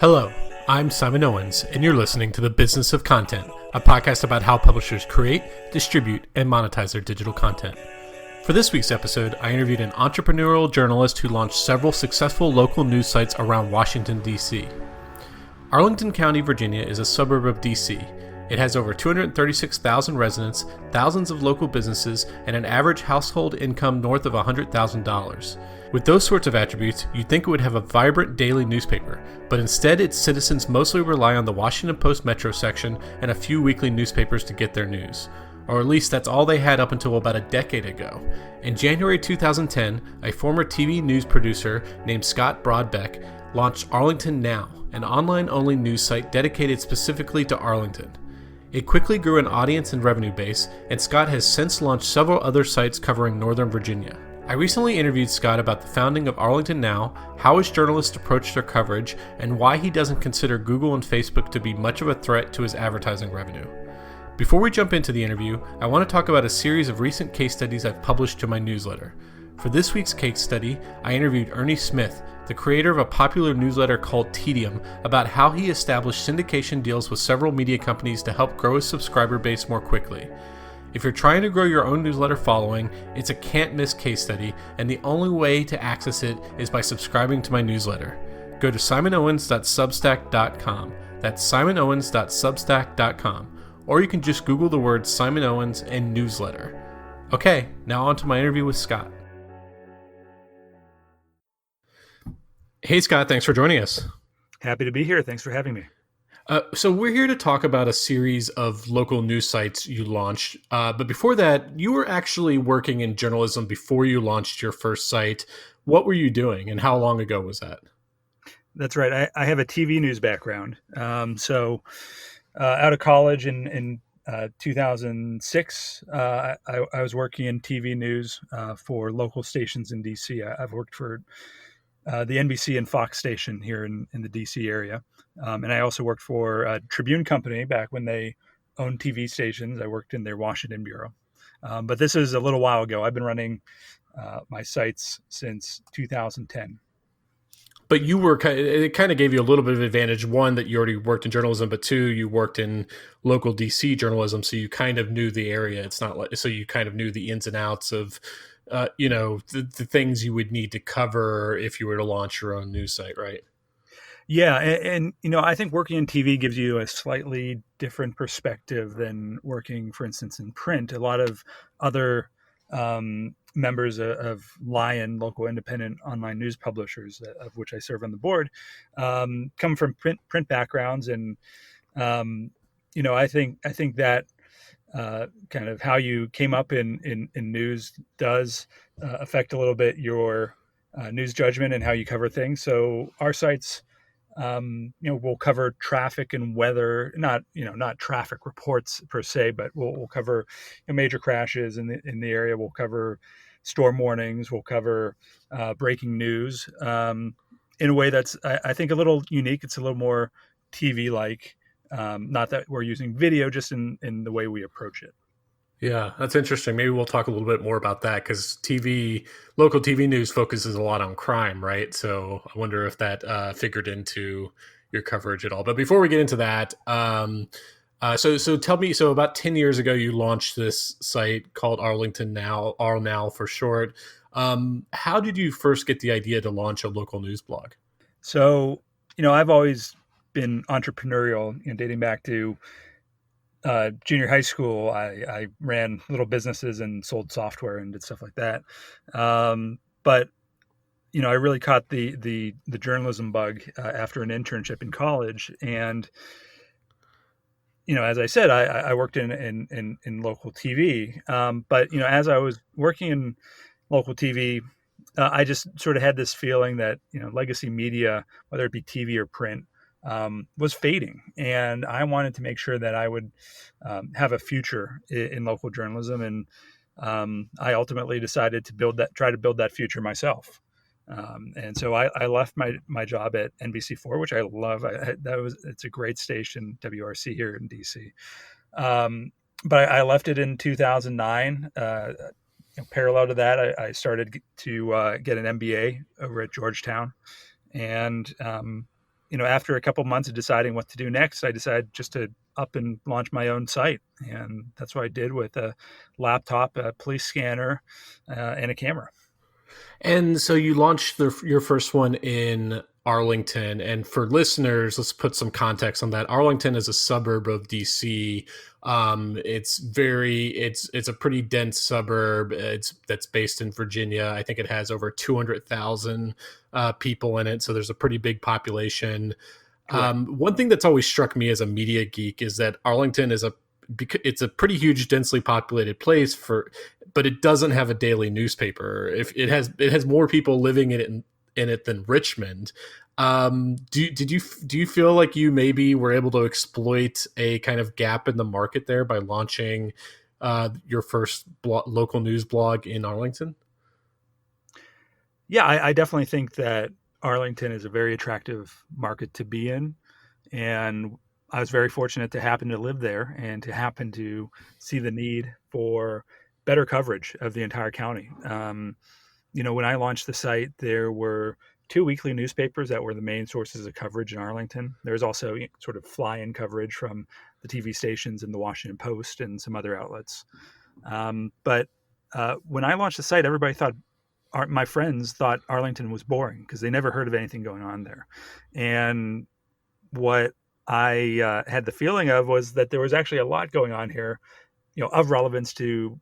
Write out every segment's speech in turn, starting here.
Hello, I'm Simon Owens, and you're listening to The Business of Content, a podcast about how publishers create, distribute, and monetize their digital content. For this week's episode, I interviewed an entrepreneurial journalist who launched several successful local news sites around Washington, D.C. Arlington County, Virginia is a suburb of D.C. It has over 236,000 residents, thousands of local businesses, and an average household income north of $100,000. With those sorts of attributes, you'd think it would have a vibrant daily newspaper, but instead its citizens mostly rely on the Washington Post Metro section and a few weekly newspapers to get their news. Or at least that's all they had up until about a decade ago. In January 2010, a former TV news producer named Scott Brodbeck launched Arlington Now, an online-only news site dedicated specifically to Arlington. It quickly grew an audience and revenue base, and Scott has since launched several other sites covering Northern Virginia. I recently interviewed Scott about the founding of Arlington Now, how his journalists approach their coverage, and why he doesn't consider Google and Facebook to be much of a threat to his advertising revenue. Before we jump into the interview, I want to talk about a series of recent case studies I've published to my newsletter. For this week's case study, I interviewed Ernie Smith, the creator of a popular newsletter called Tedium, about how he established syndication deals with several media companies to help grow his subscriber base more quickly. If you're trying to grow your own newsletter following, it's a can't-miss case study, and the only way to access it is by subscribing to my newsletter. Go to simonowens.substack.com. That's simonowens.substack.com. Or you can just Google the words Simon Owens and newsletter. Okay, now on to my interview with Scott. Hey, Scott, thanks for joining us. Happy to be here. Thanks for having me. So we're here to talk about a series of local news sites you launched. But before that, you were actually working in journalism before you launched your first site. What were you doing, and how long ago was that? That's right. I have a TV news background. Out of college in 2006, I was working in TV news for local stations in D.C. I've worked for the NBC and Fox station here in the D.C. area. And I also worked for a Tribune company back when they owned TV stations. I worked in their Washington bureau. But this is a little while ago. I've been running my sites since 2010. But it kind of gave you a little bit of advantage. One, that you already worked in journalism, but two, you worked in local DC journalism, so you kind of knew the area. It's not like, so you kind of knew the ins and outs of, the things you would need to cover if you were to launch your own news site, right? Yeah, and I think working in TV gives you a slightly different perspective than working, for instance, in print. A lot of other members of Lion, local independent online news publishers, of which I serve on the board, come from print backgrounds, and I think that kind of how you came up in news does affect a little bit your news judgment and how you cover things. So our sites, we'll cover traffic and weather, not traffic reports per se, but we'll cover major crashes in the area. We'll cover storm warnings. We'll cover breaking news in a way that's, I think, a little unique. It's a little more TV-like. Not that we're using video, just in the way we approach it. Yeah, that's interesting. Maybe we'll talk a little bit more about that, because local TV news focuses a lot on crime, right? So I wonder if that figured into your coverage at all. But before we get into that, so tell me, so about 10 years ago, you launched this site called Arlington Now, Arl Now for short. How did you first get the idea to launch a local news blog? So, I've always been entrepreneurial, dating back to junior high school. I ran little businesses and sold software and did stuff like that. But I really caught the journalism bug after an internship in college. And as I said, I worked in local TV. But as I was working in local TV, I just sort of had this feeling that legacy media, whether it be TV or print, was fading, and I wanted to make sure that I would have a future in local journalism, and I ultimately decided to try to build that future myself. And so I left my job at NBC4, which I love. It's a great station, WRC here in DC. But I left it in 2009. Parallel to that, I started to get an MBA over at Georgetown, and after a couple months of deciding what to do next, I decided just to up and launch my own site. And that's what I did with a laptop, a police scanner, and a camera. And so you launched your first one in Arlington. And for listeners, let's put some context on that. Arlington is a suburb of DC. It's a pretty dense suburb. That's based in Virginia. I think it has over 200,000 people in it. So there's a pretty big population. One thing that's always struck me as a media geek is that Arlington it's a pretty huge, densely populated place but it doesn't have a daily newspaper. If it has more people living in it than Richmond. Do you feel like you maybe were able to exploit a kind of gap in the market there by launching your first local news blog in Arlington? Yeah, I definitely think that Arlington is a very attractive market to be in. And I was very fortunate to happen to live there and to happen to see the need for better coverage of the entire county. When I launched the site, there were two weekly newspapers that were the main sources of coverage in Arlington. There was also sort of fly-in coverage from the TV stations and the Washington Post and some other outlets. But when I launched the site, everybody thought, my friends thought Arlington was boring because they never heard of anything going on there. And what I had the feeling of was that there was actually a lot going on here, of relevance to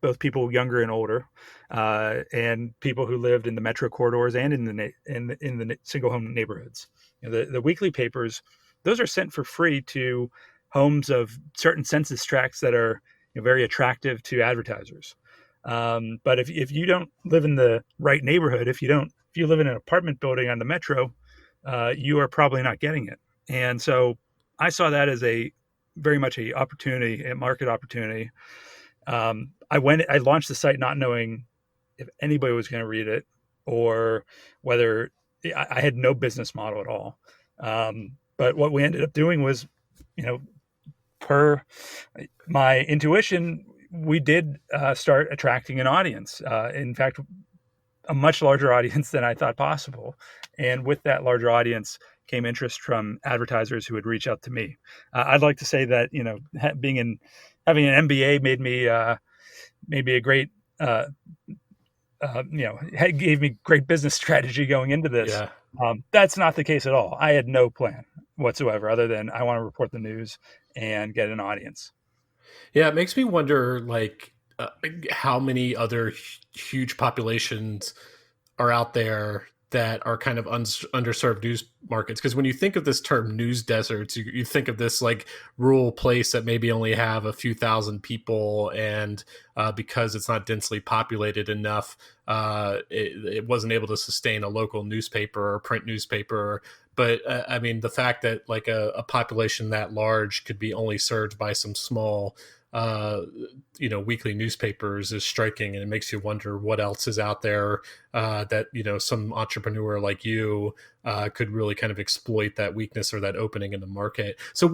both people younger and older, and people who lived in the metro corridors and in the single home neighborhoods. The weekly papers, those are sent for free to homes of certain census tracts that are very attractive to advertisers. But if you don't live in the right neighborhood, if you live in an apartment building on the metro, you are probably not getting it. And so I saw that as very much a market opportunity. I launched the site not knowing if anybody was going to read it or whether I had no business model at all. But what we ended up doing was, per my intuition, we did start attracting an audience. In fact, a much larger audience than I thought possible. And with that larger audience came interest from advertisers who would reach out to me. I'd like to say that, having an MBA made me maybe a great, gave me great business strategy going into this. Yeah. That's not the case at all. I had no plan whatsoever other than I want to report the news and get an audience. Yeah, it makes me wonder, how many other huge populations are out there that are kind of underserved news markets. Because when you think of this term news deserts, you think of this like rural place that maybe only have a few thousand people, and because it's not densely populated enough, it wasn't able to sustain a local newspaper or print newspaper. But I mean, the fact that like a population that large could be only served by some small weekly newspapers is striking, and it makes you wonder what else is out there that some entrepreneur like you could really kind of exploit that weakness or that opening in the market. So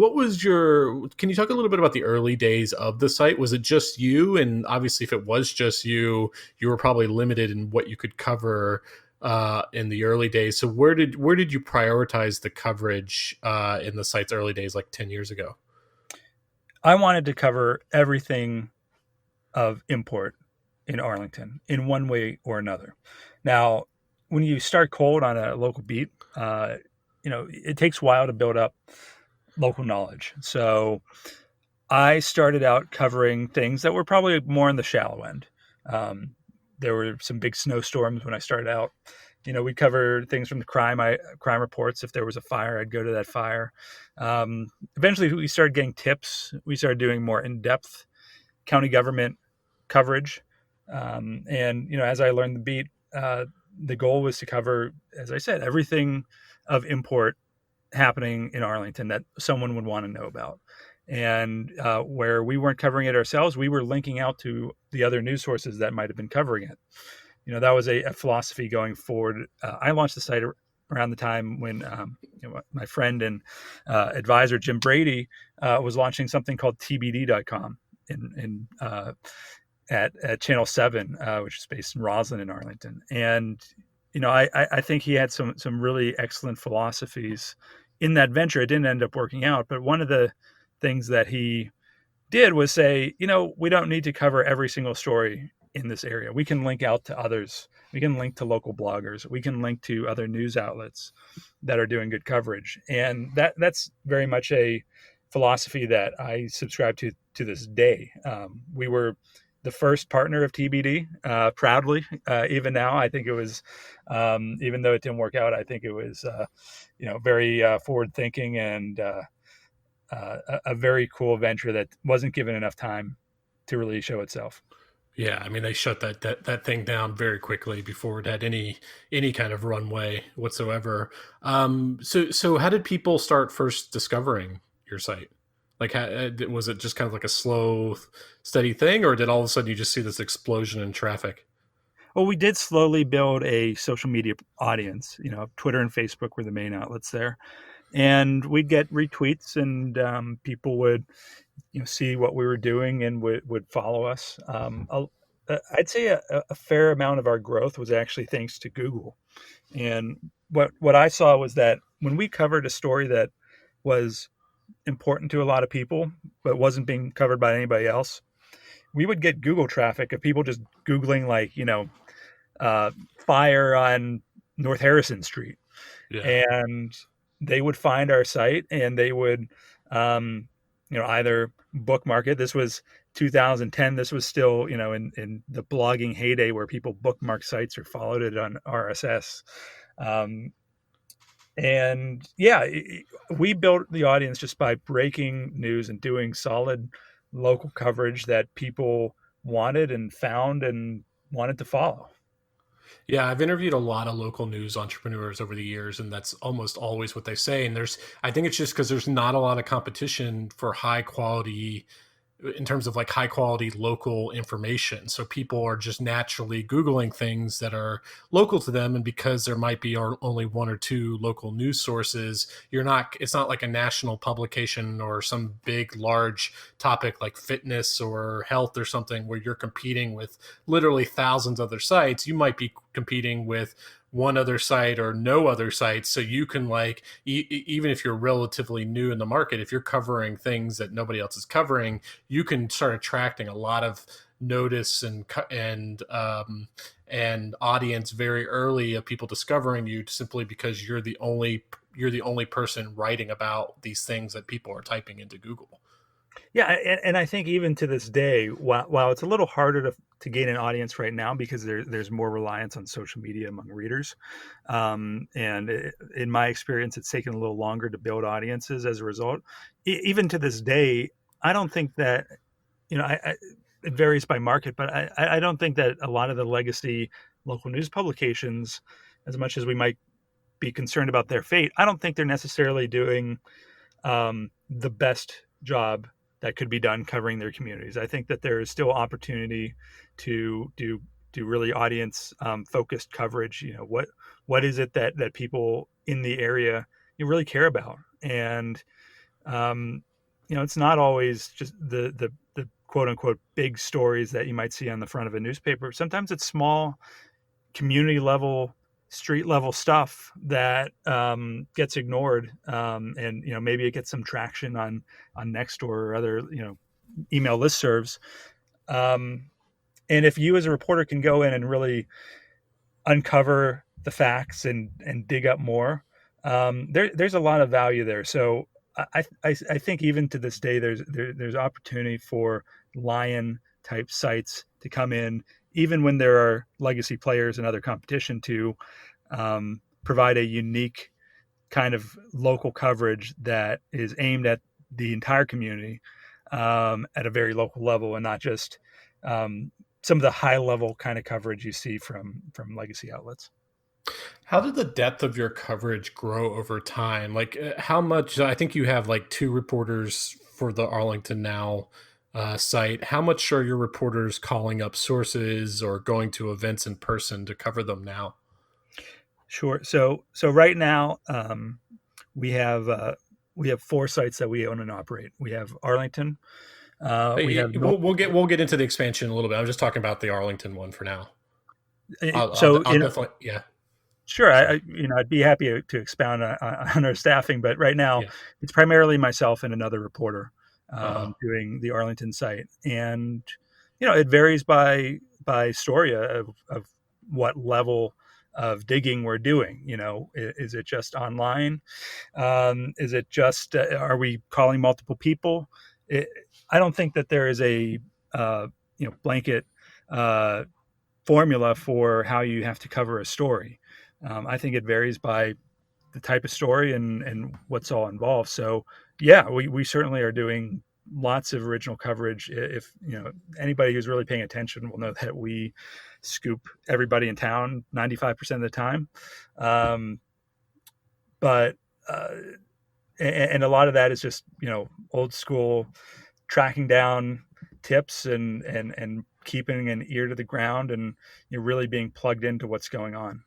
can you talk a little bit about the early days of the site? Was it just you? And obviously if it was just you were probably limited in what you could cover in the early days. So where did you prioritize the coverage in the site's early days, like 10 years ago? I wanted to cover everything of import in Arlington in one way or another. Now, when you start cold on a local beat, it takes a while to build up local knowledge. So I started out covering things that were probably more on the shallow end. There were some big snowstorms when I started out. We'd cover things from the crime reports. If there was a fire, I'd go to that fire. Eventually, we started getting tips. We started doing more in-depth county government coverage. As I learned the beat, the goal was to cover, as I said, everything of import happening in Arlington that someone would want to know about. And where we weren't covering it ourselves, we were linking out to the other news sources that might have been covering it. That was a philosophy going forward. I launched the site around the time when my friend and advisor Jim Brady was launching something called TBD.com at Channel 7, which is based in Roslyn in Arlington. And I think he had some really excellent philosophies in that venture. It didn't end up working out, but one of the things that he did was say, we don't need to cover every single story in this area. We can link out to others. We can link to local bloggers. We can link to other news outlets that are doing good coverage. And that's very much a philosophy that I subscribe to this day. We were the first partner of TBD, proudly. Even now, I think it was, even though it didn't work out, I think it was, very forward thinking and a very cool venture that wasn't given enough time to really show itself. Yeah, I mean they shut that thing down very quickly before it had any kind of runway whatsoever. So how did people start first discovering your site? Like, was it just kind of like a slow, steady thing, or did all of a sudden you just see this explosion in traffic? Well, we did slowly build a social media audience. Twitter and Facebook were the main outlets there, and we'd get retweets, and people would see what we were doing and would follow us. I'd say a fair amount of our growth was actually thanks to Google. And what I saw was that when we covered a story that was important to a lot of people but wasn't being covered by anybody else, we would get Google traffic of people just Googling, like, fire on North Harrison Street, Yeah. and they would find our site and they would either bookmark it. This was 2010. This was still, in the blogging heyday where people bookmark sites or followed it on RSS. And yeah, we built the audience just by breaking news and doing solid local coverage that people wanted and found and wanted to follow. Yeah, I've interviewed a lot of local news entrepreneurs over the years, and that's almost always what they say. And I think it's just because there's not a lot of competition for high quality, in terms of like high quality local information. So people are just naturally Googling things that are local to them. And because there might be only one or two local news sources, it's not like a national publication or some big, large topic like fitness or health or something where you're competing with literally thousands of other sites. You might be competing with one other site or no other sites. So you can like, even if you're relatively new in the market, if you're covering things that nobody else is covering, you can start attracting a lot of notice and audience very early of people discovering you simply because you're the only person writing about these things that people are typing into Google. Yeah, and I think even to this day, while it's a little harder to gain an audience right now because there's more reliance on social media among readers, in my experience, it's taken a little longer to build audiences as a result. Even to this day, I don't think that it varies by market, but I don't think that a lot of the legacy local news publications, as much as we might be concerned about their fate, I don't think they're necessarily doing the best job that could be done covering their communities. I think that there is still opportunity to do really audience focused coverage. What is it that people in the area really care about, and it's not always just the quote unquote big stories that you might see on the front of a newspaper. Sometimes it's small community level, street level stuff that gets ignored, and maybe it gets some traction on Nextdoor or other email listservs. And if you as a reporter can go in and really uncover the facts and dig up more, there's a lot of value there. So I think even to this day there's opportunity for lion type sites to come in, even when there are legacy players and other competition, to provide a unique kind of local coverage that is aimed at the entire community at a very local level, and not just some of the high level kind of coverage you see from legacy outlets. How did the depth of your coverage grow over time? Like, how much? I think you have like two reporters for the Arlington Now site. How much are your reporters calling up sources or going to events in person to cover them now? Sure. So right now, we have we have four sites that we own and operate. We have Arlington. We have North. We'll get into the expansion a little bit. I'm just talking about the Arlington one for now. So I'll definitely, yeah. Sure. So I'd be happy to expound on our staffing, but right now yeah. it's primarily myself and another reporter Uh-huh. doing the Arlington site, and it varies by story of what level of digging we're doing. Is it just online? Is it just are we calling multiple people? It, I don't think that there is a blanket uh, formula for how you have to cover a story. I think it varies by the type of story and what's all involved. So yeah, we certainly are doing lots of original coverage. If anybody who's really paying attention will know that we scoop everybody in town 95% of the time. Um, but uh, and a lot of that is just old school tracking down tips and keeping an ear to the ground and really being plugged into what's going on.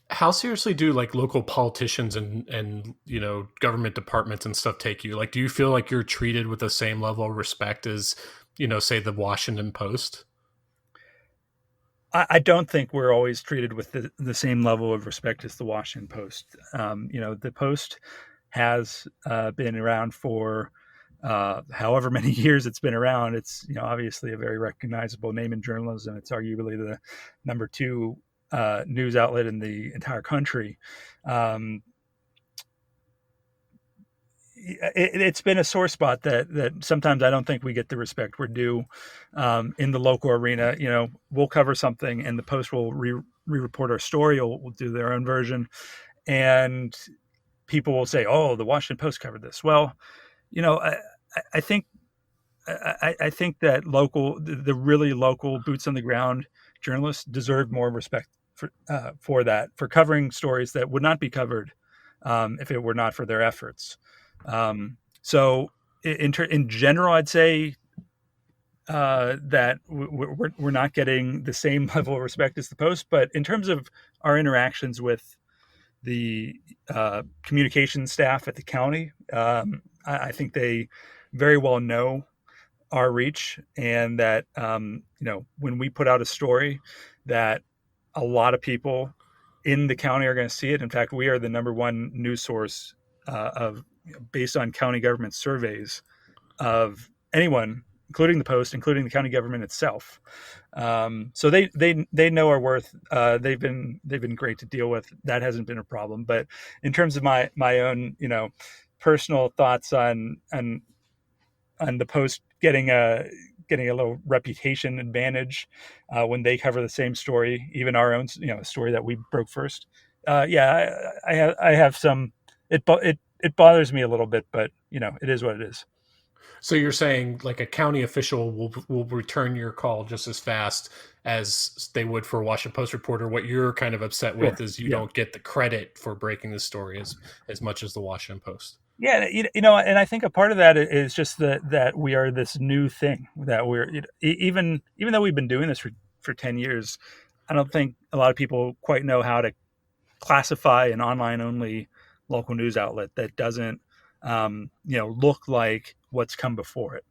How seriously do like local politicians and government departments and stuff take you? Like, do you feel like you're treated with the same level of respect as say the Washington Post? I don't think we're always treated with the same level of respect as the Washington Post. The Post has been around for however many years it's been around. It's obviously a very recognizable name in journalism. It's arguably the number two news outlet in the entire country. Um, it's been a sore spot that sometimes I don't think we get the respect we're due in the local arena. We'll cover something, and the Post will re-report our story, or will do their own version, and people will say, "Oh, the Washington Post covered this." Well, I think I think that the really local boots on the ground journalists deserve more respect for that, for covering stories that would not be covered if it were not for their efforts. So in general, I'd say that we're not getting the same level of respect as the Post, but in terms of our interactions with the communication staff at the county, I think they very well know our reach, and that when we put out a story, that a lot of people in the county are going to see it. In fact, we are the number one news source of based on county government surveys of anyone, including the Post, including the county government itself. So they know our worth. They've been great to deal with. That hasn't been a problem. But in terms of my own personal thoughts on the Post getting a little reputation advantage when they cover the same story, even our own story that we broke first. Yeah, I have some. It bothers me a little bit, but it is what it is. So you're saying like a county official will return your call just as fast as they would for a Washington Post reporter. What you're kind of upset Sure. with is you Yeah. don't get the credit for breaking the story as much as the Washington Post. Yeah, and I think a part of that is just that we are this new thing that even though we've been doing this for 10 years, I don't think a lot of people quite know how to classify an online only local news outlet that doesn't look like what's come before it.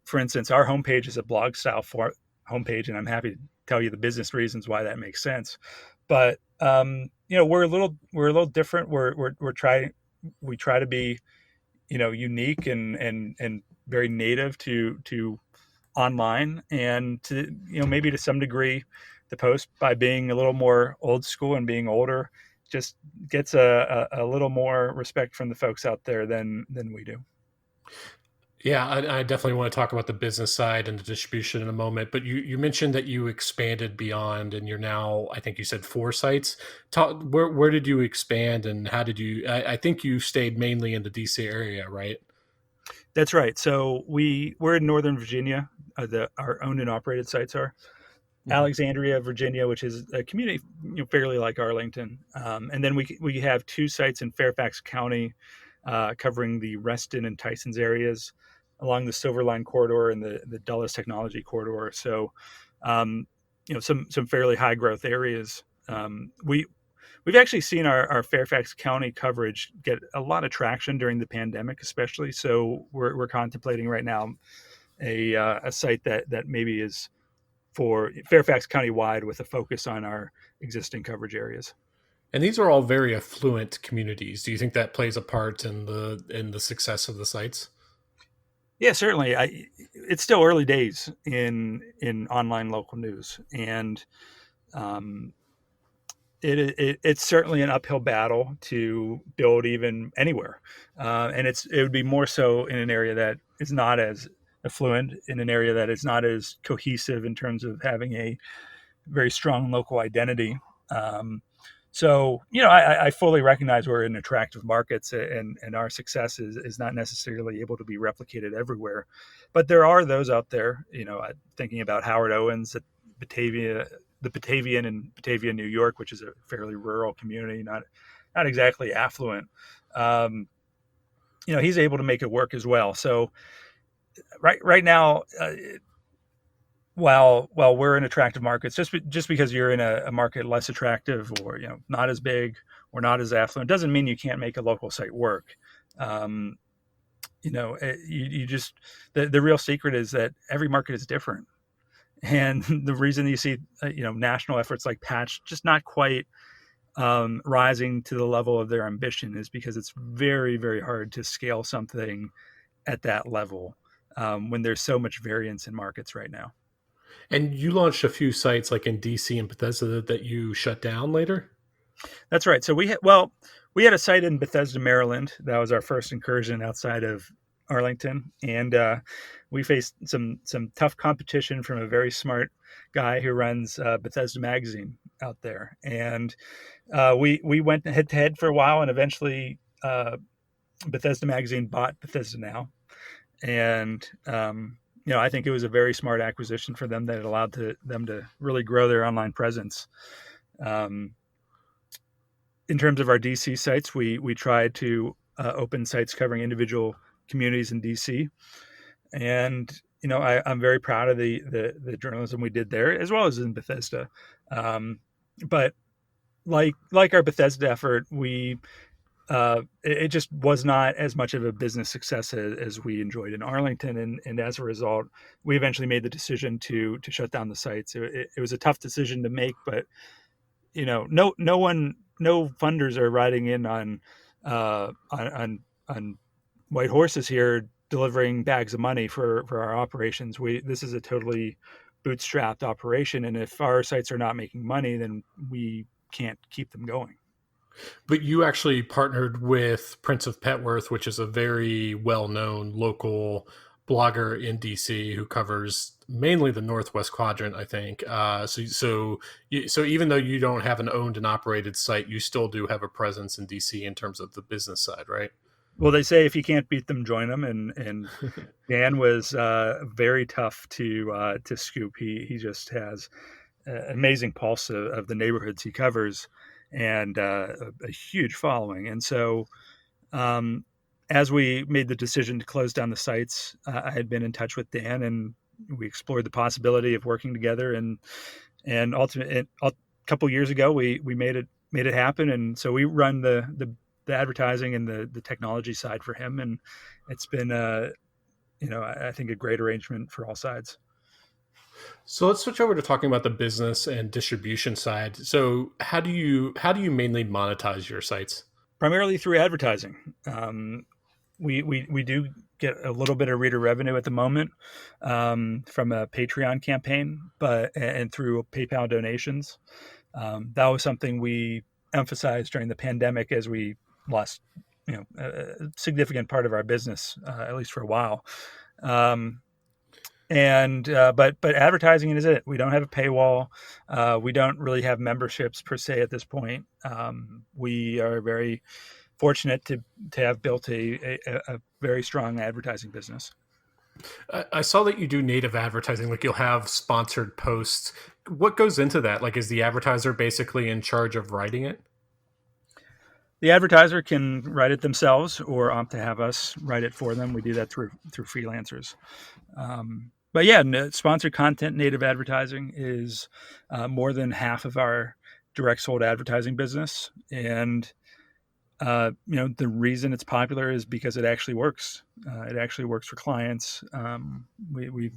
For instance, our homepage is a blog style for homepage, and I'm happy to tell you the business reasons why that makes sense. But we're a little different. We try to be unique and very native to online, and to maybe to some degree the Post, by being a little more old school and being older, just gets a little more respect from the folks out there than we do. Yeah, I definitely want to talk about the business side and the distribution in a moment. But you mentioned that you expanded beyond, and you're now, I think you said, 4 sites. Where did you expand, and how did you? I think you stayed mainly in the DC area, right? That's right. So we're in Northern Virginia. Our owned and operated sites are Mhm. Alexandria, Virginia, which is a community fairly like Arlington, and then we have 2 sites in Fairfax County, covering the Reston and Tysons areas, along the Silver Line corridor and the Dulles Technology corridor. So, some fairly high growth areas. We've actually seen our Fairfax County coverage get a lot of traction during the pandemic, especially. So we're contemplating right now a site that maybe is for Fairfax County wide with a focus on our existing coverage areas. And these are all very affluent communities. Do you think that plays a part in the success of the sites? Yeah, certainly. It's still early days in online local news, and um, it's certainly an uphill battle to build even anywhere, and it would be more so in an area that is not as affluent, in an area that is not as cohesive in terms of having a very strong local identity. Um, so, I fully recognize we're in attractive markets, and our success is not necessarily able to be replicated everywhere. But there are those out there, thinking about Howard Owens at Batavia, the Batavian in Batavia, New York, which is a fairly rural community, not exactly affluent. Um, he's able to make it work as well. So right now, while we're in attractive markets, just because you're in a market less attractive or not as big or not as affluent doesn't mean you can't make a local site work. Um, you just the real secret is that every market is different, and the reason you see national efforts like Patch just not quite rising to the level of their ambition is because it's very, very hard to scale something at that level when there's so much variance in markets right now. And you launched a few sites like in DC and Bethesda that you shut down later? That's right. So we had a site in Bethesda, Maryland. That was our first incursion outside of Arlington, and we faced some tough competition from a very smart guy who runs Bethesda Magazine out there, and we went head to head for a while, and eventually Bethesda Magazine bought Bethesda Now, and I think it was a very smart acquisition for them that allowed them to really grow their online presence. Um, in terms of our DC sites, we tried to open sites covering individual communities in DC, and I'm very proud of the journalism we did there as well as in Bethesda. But like our Bethesda effort, it just was not as much of a business success as we enjoyed in Arlington, and as a result, we eventually made the decision to shut down the sites. It was a tough decision to make, but no funders are riding in on white horses here delivering bags of money for our operations. This is a totally bootstrapped operation, and if our sites are not making money, then we can't keep them going. But you actually partnered with Prince of Petworth, which is a very well-known local blogger in DC who covers mainly the Northwest Quadrant, I think. So even though you don't have an owned and operated site, you still do have a presence in DC in terms of the business side, right? Well, they say if you can't beat them, join them, and Dan was very tough to scoop. He just has an amazing pulse of the neighborhoods he covers, and a huge following. And so, as we made the decision to close down the sites, I had been in touch with Dan, and we explored the possibility of working together. And ultimately, a couple years ago, we made it happen. And so we run the advertising and the technology side for him, and it's been I think a great arrangement for all sides. So let's switch over to talking about the business and distribution side. So how do you mainly monetize your sites? Primarily through advertising. We do get a little bit of reader revenue at the moment from a Patreon campaign, and through PayPal donations. That was something we emphasized during the pandemic as we lost a significant part of our business, at least for a while. Um, and but advertising is it. We don't have a paywall. We don't really have memberships per se at this point. We are very fortunate to have built a very strong advertising business. I saw that you do native advertising, like you'll have sponsored posts. What goes into that? Like, is the advertiser basically in charge of writing it? The advertiser can write it themselves or opt to have us write it for them. We do that through freelancers. But yeah, sponsored content, native advertising is more than half of our direct sold advertising business, and the reason it's popular is because it actually works. It actually works for clients. We've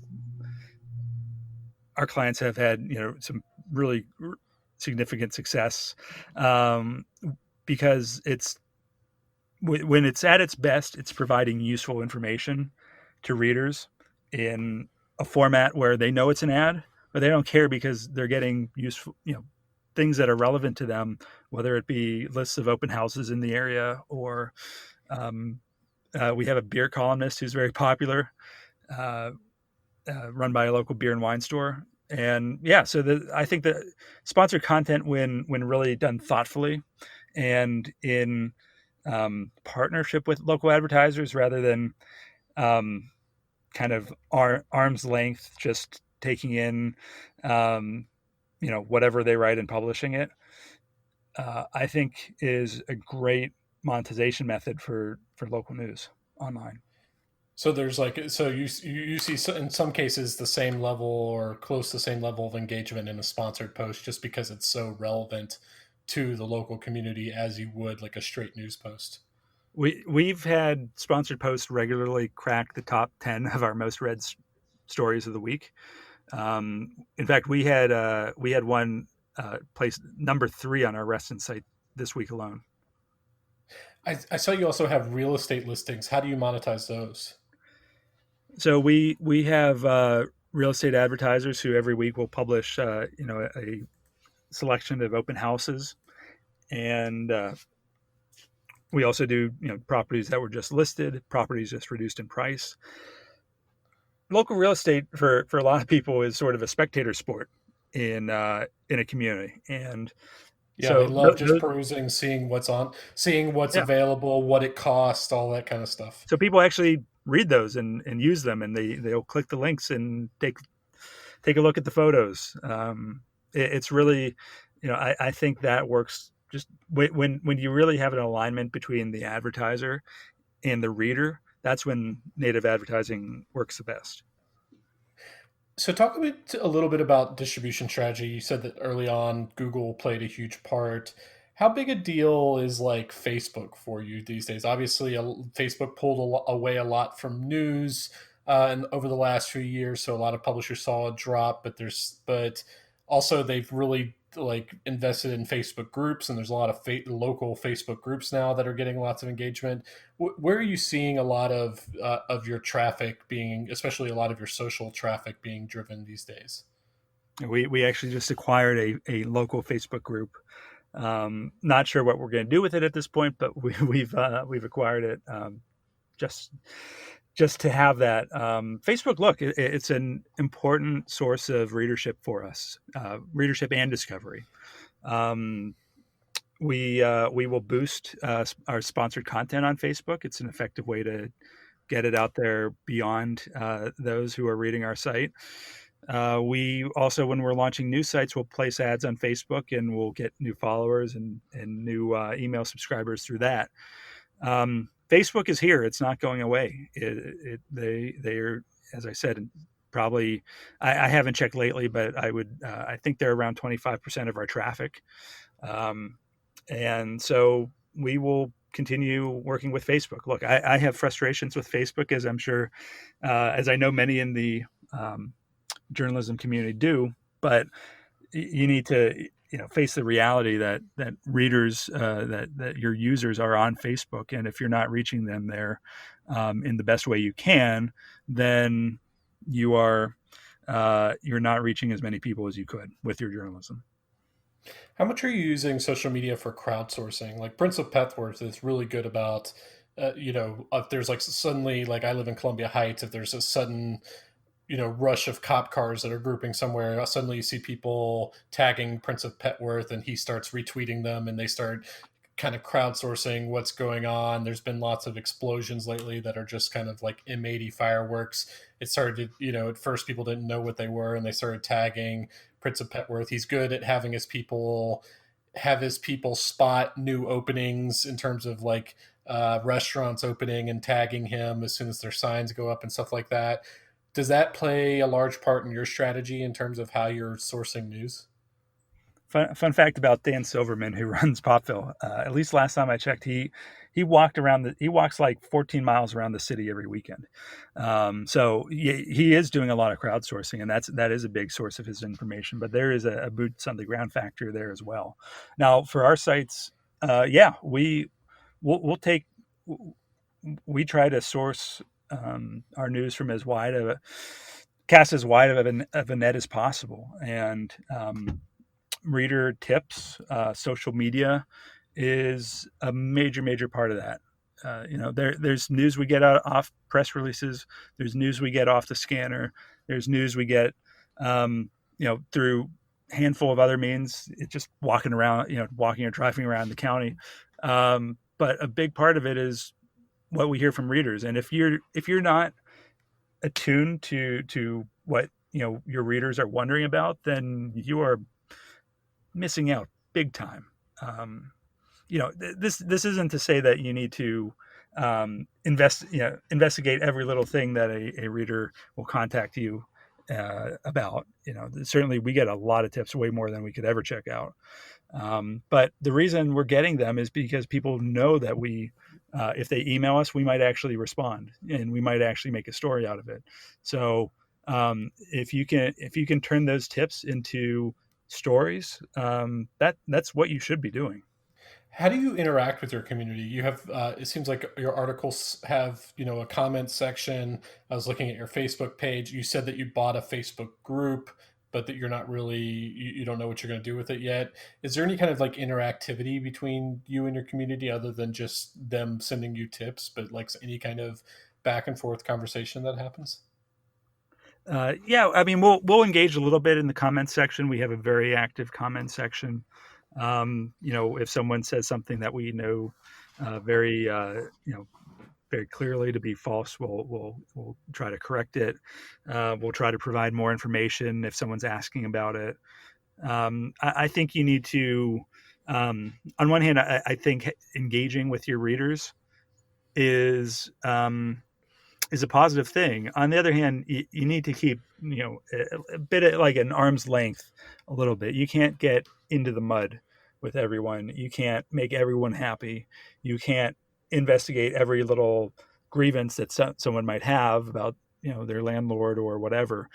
our clients have had, some really significant success, um, because when it's at its best, it's providing useful information to readers in a format where they know it's an ad, but they don't care because they're getting useful, things that are relevant to them, whether it be lists of open houses in the area or um, we have a beer columnist who's very popular, uh, run by a local beer and wine store. And yeah, so I think that sponsored content, when really done thoughtfully and in partnership with local advertisers rather than um, kind of arm's length, just taking in um, whatever they write and publishing it, I think is a great monetization method for local news online. So there's like so you see in some cases the same level or close to the same level of engagement in a sponsored post just because it's so relevant to the local community as you would like a straight news post. We've had sponsored posts regularly crack the top 10 of our most read stories of the week. In fact, we had one placed number 3 on our Reston site this week alone. I saw you also have real estate listings. How do you monetize those? So we have real estate advertisers who every week will publish a selection of open houses, and we also do properties that were just listed, properties just reduced in price. Local real estate for a lot of people is sort of a spectator sport in a community, and Yeah, they so love just perusing, seeing what's on, seeing what's yeah, available, what it costs, all that kind of stuff. so people actually read those and use them, and they'll click the links and take a look at the photos. It's really, I think that works just when you really have an alignment between the advertiser and the reader. That's when native advertising works the best. So talk a little bit about distribution strategy. You said that early on Google played a huge part. How big a deal is like Facebook for you these days? Obviously, Facebook pulled away a lot from news and over the last few years, so a lot of publishers saw a drop. But also they've really like invested in Facebook groups, and there's a lot of local Facebook groups now that are getting lots of engagement. Where are you seeing a lot of your traffic being, especially a lot of your social traffic being driven these days? We actually just acquired a local Facebook group. Not sure what we're going to do with it at this point, but we've acquired it, just just to have that. Facebook, look, it's an important source of readership for us, readership and discovery. Um, we will boost our sponsored content on Facebook. It's an effective way to get it out there beyond those who are reading our site. We also, when we're launching new sites, we'll place ads on Facebook and we'll get new followers and new email subscribers through that. Facebook is here; it's not going away. They are, as I said, probably. I haven't checked lately, but I think they're around 25% of our traffic. Um, and so we will continue working with Facebook. Look, I have frustrations with Facebook, as I'm sure, as I know many in the um, journalism community do. But you need to face the reality that readers, that your users are on Facebook, and if you're not reaching them there in the best way you can, then you're not reaching as many people as you could with your journalism. How much are you using social media for crowdsourcing? Like Prince of Petworth is really good about, if there's like suddenly, like I live in Columbia Heights, if there's a sudden, rush of cop cars that are grouping somewhere, suddenly you see people tagging Prince of Petworth and he starts retweeting them and they start kind of crowdsourcing what's going on. There's been lots of explosions lately that are just kind of like M80 fireworks. It started to, at first people didn't know what they were and they started tagging Prince of Petworth. He's good at having his people spot new openings in terms of like restaurants opening and tagging him as soon as their signs go up and stuff like that. Does that play a large part in your strategy in terms of how you're sourcing news? Fun fact about Dan Silverman, who runs Popville. At least last time I checked, he walks like 14 miles around the city every weekend. So he is doing a lot of crowdsourcing, and that is a big source of his information. But there is a boots on the ground factor there as well. Now for our sites, we'll take we try to source our news from cast as wide of a net as possible, and reader tips, social media is a major part of that. There's news we get out off press releases. There's news we get off the scanner. There's news we get, through a handful of other means. It's just walking or driving around the county. But a big part of it is what we hear from readers. And if you're not attuned to what your readers are wondering about, then you are missing out big time. This isn't to say that you need to investigate every little thing that a reader will contact you about. Certainly we get a lot of tips, way more than we could ever check out. But the reason we're getting them is because people know that if they email us, we might actually respond and we might actually make a story out of it. So if you can turn those tips into stories, that's what you should be doing. How do you interact with your community? You have, it seems like your articles have, a comment section. I was looking at your Facebook page. You said that you bought a Facebook group, but that you're not really, you don't know what you're going to do with it yet. Is there any kind of like interactivity between you and your community other than just them sending you tips, but like any kind of back and forth conversation that happens? I mean, we'll engage a little bit in the comment section. We have a very active comment section. If someone says something that we know very clearly to be false, we'll try to correct it. We'll try to provide more information if someone's asking about it. I think you need to, on one hand, I think engaging with your readers is a positive thing. On the other hand, you need to keep, a bit of like an arm's length a little bit. You can't get into the mud with everyone. You can't make everyone happy. You can't investigate every little grievance that someone might have about, their landlord or whatever.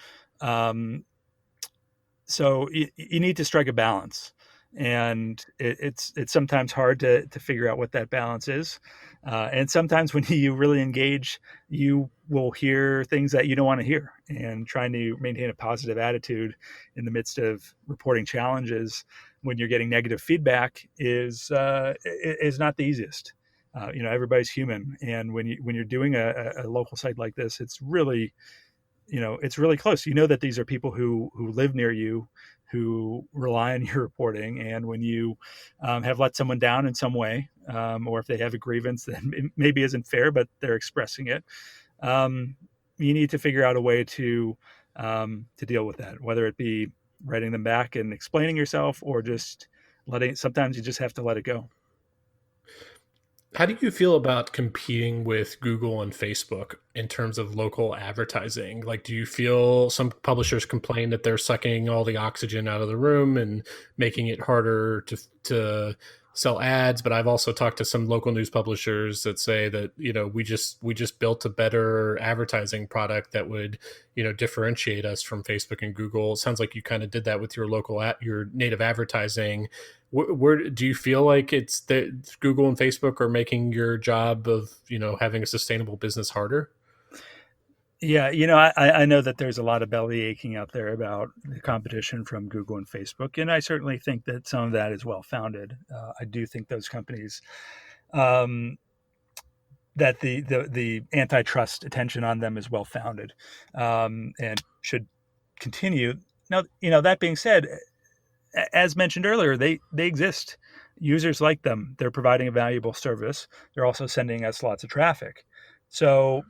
So you need to strike a balance. And it's sometimes hard to figure out what that balance is. And sometimes when you really engage, you will hear things that you don't want to hear. And trying to maintain a positive attitude in the midst of reporting challenges when you're getting negative feedback is not the easiest. Everybody's human, and when you're doing a local site like this, it's really close. You know that these are people who live near you, who rely on your reporting, and when you have let someone down in some way, or if they have a grievance that maybe isn't fair, but they're expressing it, you need to figure out a way to deal with that, whether it be writing them back and explaining yourself, or just sometimes you just have to let it go. How do you feel about competing with Google and Facebook in terms of local advertising? Like, do you feel some publishers complain that they're sucking all the oxygen out of the room and making it harder to sell ads? But I've also talked to some local news publishers that say that, we just built a better advertising product that would, differentiate us from Facebook and Google. It sounds like you kind of did that with your your native advertising. Where do you feel like it's that Google and Facebook are making your job of, having a sustainable business harder? Yeah, I know that there's a lot of belly aching out there about the competition from Google and Facebook, and I certainly think that some of that is well founded. I do think those companies, that the antitrust attention on them is well founded, and should continue. Now, that being said, as mentioned earlier, they exist. Users like them. They're providing a valuable service. They're also sending us lots of traffic. So,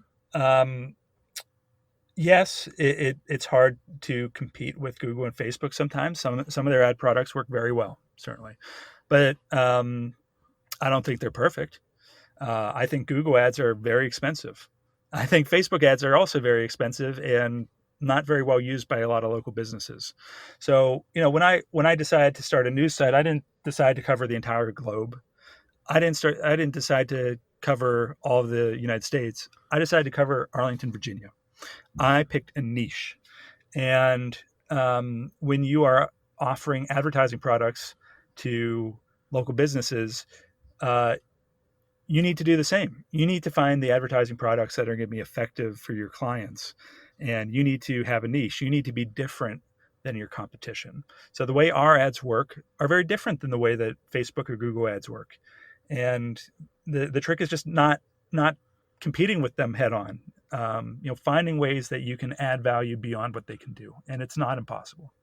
yes, it's hard to compete with Google and Facebook sometimes. Some of their ad products work very well, certainly, but I don't think they're perfect. I think Google ads are very expensive. I think Facebook ads are also very expensive, and not very well used by a lot of local businesses. So, when I decided to start a news site, I didn't decide to cover the entire globe. I didn't decide to cover all of the United States. I decided to cover Arlington, Virginia. I picked a niche. And when you are offering advertising products to local businesses, uh, you need to do the same. You need to find the advertising products that are going to be effective for your clients. And you need to have a niche. You need to be different than your competition. So the way our ads work are very different than the way that Facebook or Google ads work. And the trick is just not competing with them head on. Finding ways that you can add value beyond what they can do. And it's not impossible.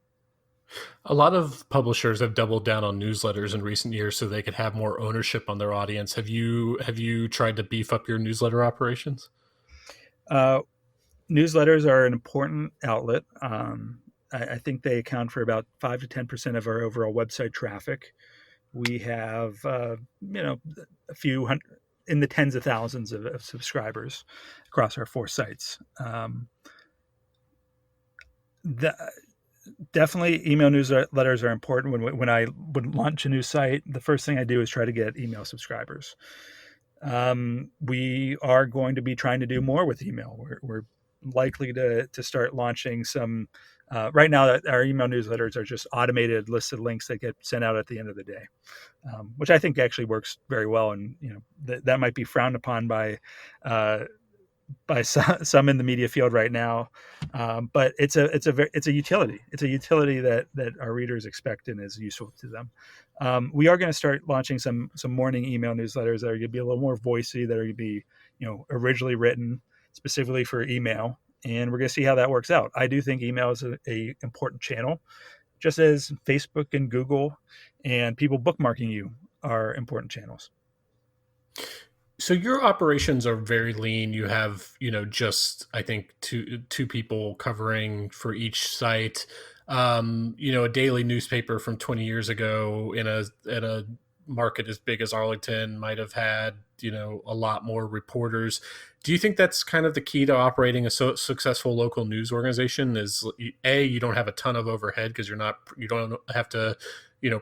A lot of publishers have doubled down on newsletters in recent years so they could have more ownership on their audience. Have you tried to beef up your newsletter operations? Uh, Newsletters are an important outlet. I think they account for about 5 to 10% of our overall website traffic. We have, a few hundred, in the tens of thousands of subscribers across our 4 sites. The, Definitely, email newsletters are important. When I would launch a new site, the first thing I do is try to get email subscribers. We are going to be trying to do more with email. We're likely to start launching some. Right now, our email newsletters are just automated listed links that get sent out at the end of the day, which I think actually works very well. And that might be frowned upon uh, by some in the media field right now, but it's a utility. It's a utility that our readers expect and is useful to them. We are going to start launching some morning email newsletters that are going to be a little more voicey, that are going to be originally written specifically for email, and we're going to see how that works out. I do think email is a important channel, just as Facebook and Google and people bookmarking you are important channels. So your operations are very lean. You have, just I think two people covering for each site. A daily newspaper from 20 years ago in a market as big as Arlington might have had, a lot more reporters. Do you think that's kind of the key to operating a successful local news organization? Is A, you don't have a ton of overhead because you don't have to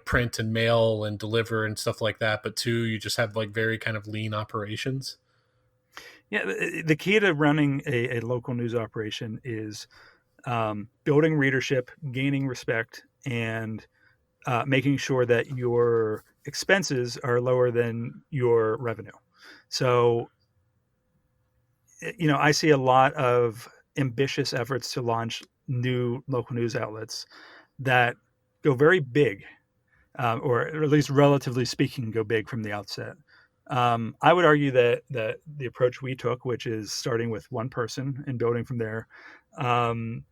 print and mail and deliver and stuff like that, but two, you just have like very kind of lean operations? Yeah, the key to running a local news operation is building readership, gaining respect, and making sure that your expenses are lower than your revenue. So, I see a lot of ambitious efforts to launch new local news outlets that go very big, or at least relatively speaking, go big from the outset. I would argue that the approach we took, which is starting with one person and building from there, um,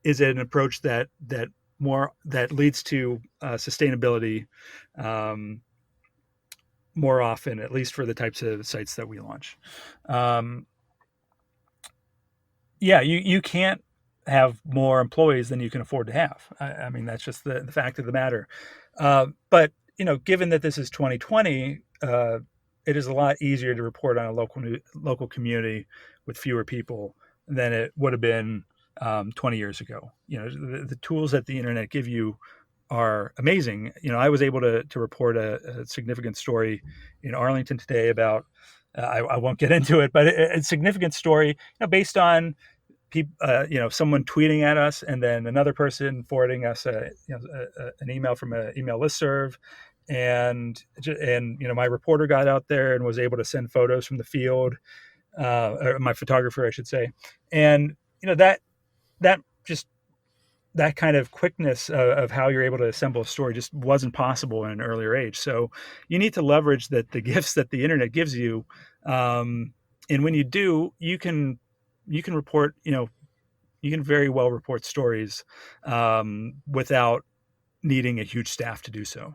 is an approach that leads to sustainability, um, more often, at least for the types of sites that we launch. Um, yeah, you can't have more employees than you can afford to have. I mean, that's just the fact of the matter. But given that this is 2020, it is a lot easier to report on a local community with fewer people than it would have been 20 years ago. The tools that the internet give you are amazing. I was able to report a significant story in Arlington today about. I won't get into it, but a significant story, based on people, someone tweeting at us, and then another person forwarding us an email from an email listserv, and my reporter got out there and was able to send photos from the field, or my photographer, I should say, and that just that kind of quickness of how you're able to assemble a story just wasn't possible in an earlier age. So you need to leverage the gifts that the internet gives you, and when you do, you can report, you can very well report stories without needing a huge staff to do so.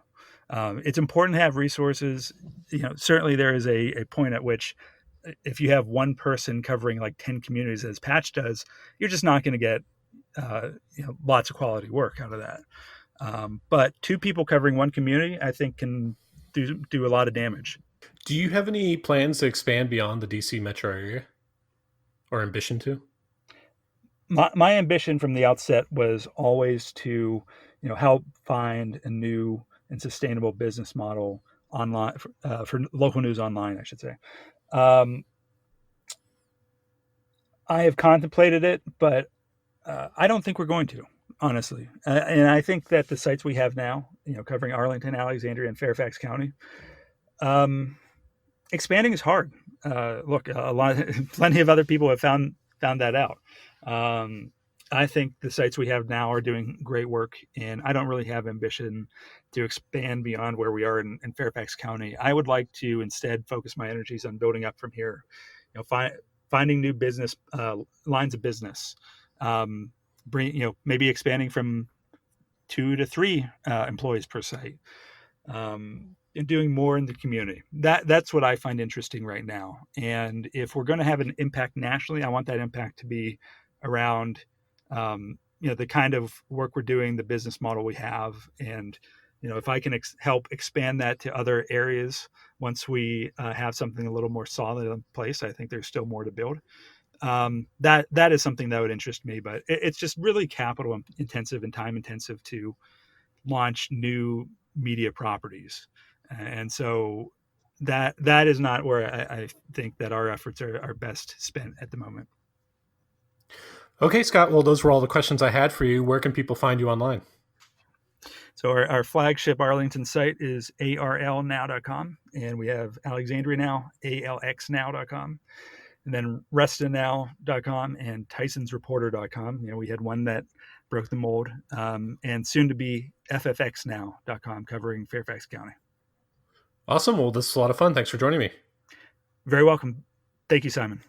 It's important to have resources. Certainly there is a point at which, if you have one person covering like 10 communities as Patch does, you're just not going to get lots of quality work out of that. But two people covering one community, I think, can do a lot of damage. Do you have any plans to expand beyond the DC metro area, or ambition to? my ambition from the outset was always to, help find a new and sustainable business model online for local news online, I should say. I have contemplated it, but I don't think we're going to, honestly. And I think that the sites we have now, covering Arlington, Alexandria, and Fairfax County, expanding is hard. Look, plenty of other people have found that out. I think the sites we have now are doing great work, and I don't really have ambition to expand beyond where we are in Fairfax County. I would like to instead focus my energies on building up from here. Finding new business lines of business, maybe expanding from 2 to 3 employees per site, and doing more in the community. That's what I find interesting right now. And if we're going to have an impact nationally, I want that impact to be around the kind of work we're doing, the business model we have, and if I can help expand that to other areas once we have something a little more solid in place. I think there's still more to build. That is something that would interest me, but it's just really capital intensive and time intensive to launch new media properties. And so that is not where I think that our efforts are best spent at the moment. Okay, Scott. Well, those were all the questions I had for you. Where can people find you online? So our flagship Arlington site is arlnow.com, and we have Alexandria Now, alxnow.com, and then restonnow.com and tysonsreporter.com. We had one that broke the mold, and soon to be ffxnow.com, covering Fairfax County. Awesome. Well, this is a lot of fun. Thanks for joining me. Very welcome. Thank you, Simon.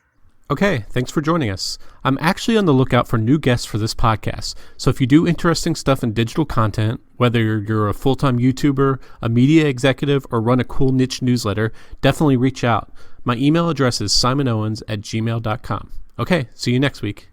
Okay, thanks for joining us. I'm actually on the lookout for new guests for this podcast, so if you do interesting stuff in digital content, whether you're a full-time YouTuber, a media executive, or run a cool niche newsletter, definitely reach out. My email address is simonowens@gmail.com. Okay, see you next week.